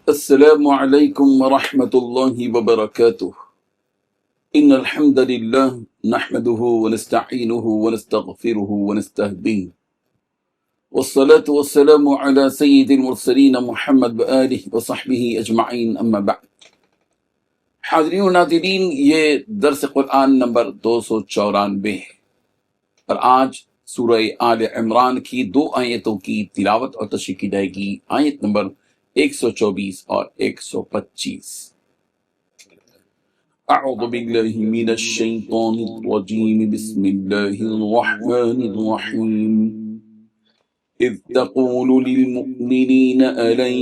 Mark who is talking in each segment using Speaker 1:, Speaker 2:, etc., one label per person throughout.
Speaker 1: السلام علیکم ورحمۃ اللہ وبرکاتہ ان الحمد للہ نحمده ونستعینه ونستغفره ونستهدیه والصلاة والسلام على سید المرسلین محمد وآلہ وصحبہ اجمعین اما بعد۔ حاضرین و ناظرین، یہ درس قرآن نمبر 294 ہے اور آج سورہ آل عمران کی 2 آیتوں کی تلاوت اور تشریح کی جائے گی، آیت نمبر 124 اور 125۔ اعوذ باللہ من الشیطان الرجیم، بسم اللہ الرحمن الرحیم۔ اذ تقول للمؤمنین ألن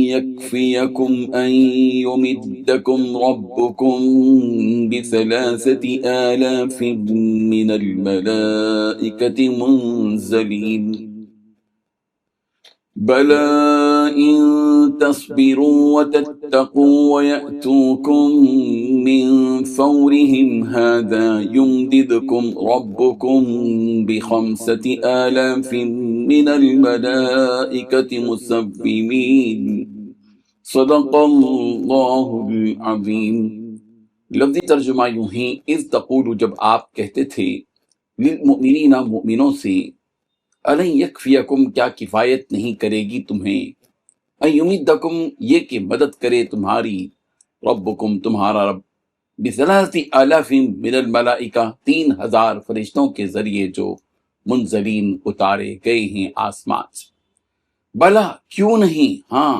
Speaker 1: يكفيكم أن يمدكم ربكم بثلاثة آلاف من الملائكة منزلين بلى إن تصبروا وتتقوا ويأتوكم من فورهم هذا يمددكم ربكم ب5 آلاف من الملائكة مسومين صدق اللہ العظیم۔ لفظی ترجمہ یوں ہی، اذ تقول، جب آپ کہتے تھے، للمؤمنین، مؤمنوں سے، الن یکفیکم، کیا کفایت نہیں کرے گی تمہیں، ان یمدکم، یہ کہ مدد کرے تمہاری، ربکم، تمہارا رب، ب3,000 من الملائکہ، 3,000 فرشتوں کے ذریعے جو منزلین، اتارے گئے ہیں آسمان سے۔ بلا، کیوں نہیں، ہاں،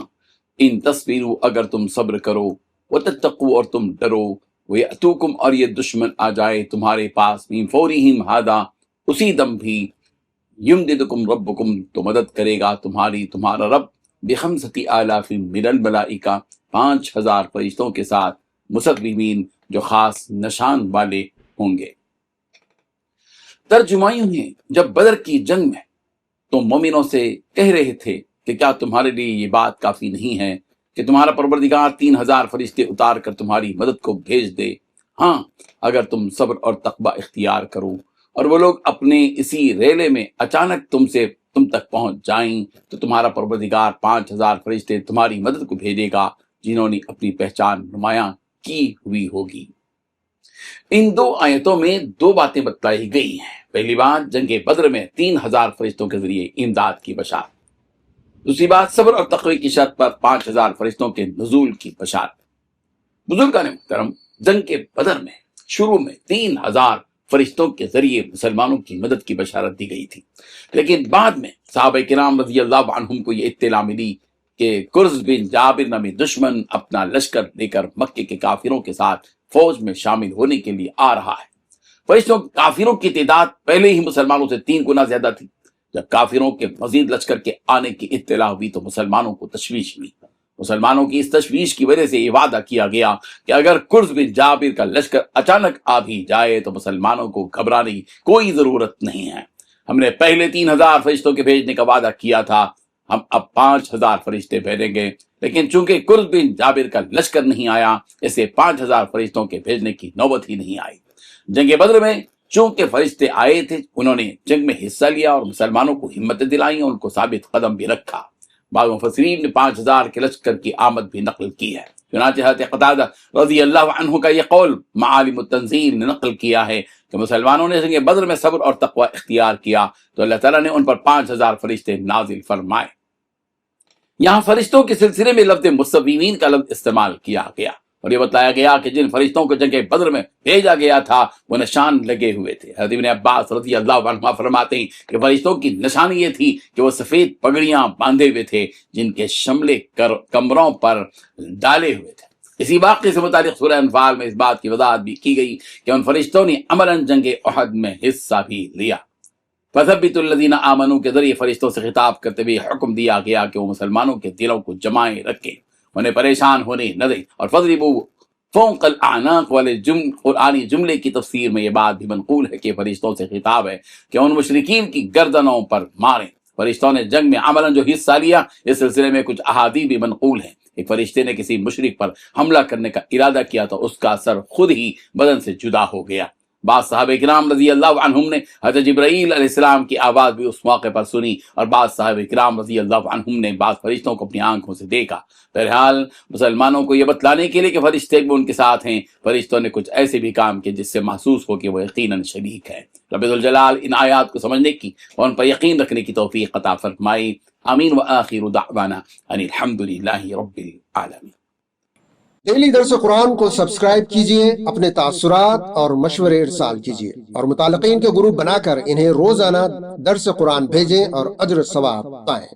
Speaker 1: ان تصبروا، اگر تم صبر کرو، وتتقوا، اور تم ڈرو، ویأتوکم، اور یہ دشمن آ جائے تمہارے پاس، من فورہم ھذا، اسی دم بھی، یمددکم ربکم، تو مدد کرے گا تمہارا رب، ب5,000 من الملائکہ، 5,000 فرشتوں کے ساتھ، مسومین، جو خاص نشان والے ہوں گے۔ ترجمہ یوں ہے، جب بدر کی جنگ میں تم مومنوں سے کہہ رہے تھے کہ کیا تمہارے لیے یہ بات کافی نہیں ہے کہ تمہارا پروردگار 3,000 فرشتے اتار کر تمہاری مدد کو بھیج دے، ہاں اگر تم صبر اور تقوی اختیار کرو، اور وہ لوگ اپنے اسی ریلے میں اچانک تم تک پہنچ جائیں تو تمہارا پروردگار 5,000 فرشتے تمہاری مدد کو بھیجے گا، جنہوں نے اپنی پہچان نمایاں کی ہوئی ہوگی۔ ان 2 آیتوں میں 2 باتیں بتلائی گئی ہیں۔ پہلی بات، جنگ بدر میں 3,000 فرشتوں کے ذریعے امداد کی بشارت۔ دوسری بات، صبر اور تقوی کی شرط پر 5,000 فرشتوں کے نزول کی بشارت۔ بزرگان محترم، جنگ بدر میں شروع میں 3,000 فرشتوں کے ذریعے مسلمانوں کی مدد کی بشارت دی گئی تھی، لیکن بعد میں صحابہ کرام رضی اللہ عنہم کو یہ اطلاع ملی کہ کرز بن جابر نامی دشمن اپنا لشکر لے کر مکے کے کافروں کے ساتھ فوج میں شامل ہونے کے لیے آ رہا ہے۔ فرشتوں کافروں کی تعداد پہلے ہی مسلمانوں سے 3 گنا زیادہ تھی۔ جب کافروں کے مزید لشکر کے آنے کی اطلاع ہوئی تو مسلمانوں کو تشویش ہوئی۔ مسلمانوں کی اس تشویش کی وجہ سے یہ وعدہ کیا گیا کہ اگر کرز بن جابر کا لشکر اچانک آ بھی جائے تو مسلمانوں کو گھبرانے کی کوئی ضرورت نہیں ہے۔ ہم نے پہلے 3,000 فرشتوں کے بھیجنے کا وعدہ کیا تھا، ہم اب 5,000 فرشتے بھیجیں گے، لیکن چونکہ کرز بن جابر کا لشکر نہیں آیا، اسے 5,000 فرشتوں کے بھیجنے کی نوبت ہی نہیں آئی۔ جنگ بدر میں چونکہ فرشتے آئے تھے، انہوں نے جنگ میں حصہ لیا اور مسلمانوں کو ہمت دلائی اور ان کو ثابت قدم بھی رکھا۔ بعض مفسرین نے 5,000 کے لشکر کی آمد بھی نقل کی ہے۔ چنانچہ حضرت قتادہ رضی اللہ عنہ کا یہ قول معالم التنزیل نے نقل کیا ہے کہ مسلمانوں نے جنگ بدر میں صبر اور تقوی اختیار کیا تو اللہ تعالیٰ نے ان پر 5,000 فرشتے نازل فرمائے۔ یہاں فرشتوں کے سلسلے میں لفظ مسومین کا لفظ استعمال کیا گیا اور یہ بتایا گیا کہ جن فرشتوں کو جنگ بدر میں بھیجا گیا تھا وہ نشان لگے ہوئے تھے۔ حضرت ابن عباس رضی اللہ عنہ فرماتے ہیں کہ فرشتوں کی نشانی یہ تھی کہ وہ سفید پگڑیاں باندھے ہوئے تھے جن کے شملے کمروں پر ڈالے ہوئے تھے۔ اسی واقعے سے متعلق سورہ انفال میں اس بات کی وضاحت بھی کی گئی کہ ان فرشتوں نے عملاً جنگ احد میں حصہ بھی لیا۔ فثبتوا الذین آمنوا کے ذریعے فرشتوں سے خطاب کرتے ہوئے حکم دیا گیا کہ وہ مسلمانوں کے دلوں کو جمائے رکھیں، انہیں پریشان ہونے نہ دیں، اور فضربوا فوق الاعناق والے قرآنی جملے کی تفسیر میں یہ بات بھی منقول ہے کہ فرشتوں سے خطاب ہے کہ ان مشرکین کی گردنوں پر ماریں۔ فرشتوں نے جنگ میں عملاً جو حصہ لیا، اس سلسلے میں کچھ احادیث بھی منقول ہیں۔ ایک فرشتے نے کسی مشرک پر حملہ کرنے کا ارادہ کیا تو اس کا سر خود ہی بدن سے جدا ہو گیا۔ بعض صحابہ کرام رضی اللہ عنہم نے حضرت جبرائیل علیہ السلام کی آواز بھی اس موقع پر سنی، اور بعض صحابہ کرام رضی اللہ عنہم نے بعض فرشتوں کو اپنی آنکھوں سے دیکھا۔ بہرحال مسلمانوں کو یہ بتلانے کے لیے کہ فرشتے بھی ان کے ساتھ ہیں، فرشتوں نے کچھ ایسے بھی کام کیے جس سے محسوس ہو کہ وہ یقیناً شریک ہے۔ رب ذوالجلال ان آیات کو سمجھنے کی اور ان پر یقین رکھنے کی توفیق عطا فرمائے۔ آمین۔ وآخر دعوانا ان الحمدللہ رب العالمین۔
Speaker 2: ڈیلی درس قرآن کو سبسکرائب کیجئے، اپنے تاثرات اور مشورے ارسال کیجئے، اور متعلقین کے گروپ بنا کر انہیں روزانہ درس قرآن بھیجیں اور اجر ثواب پائیں۔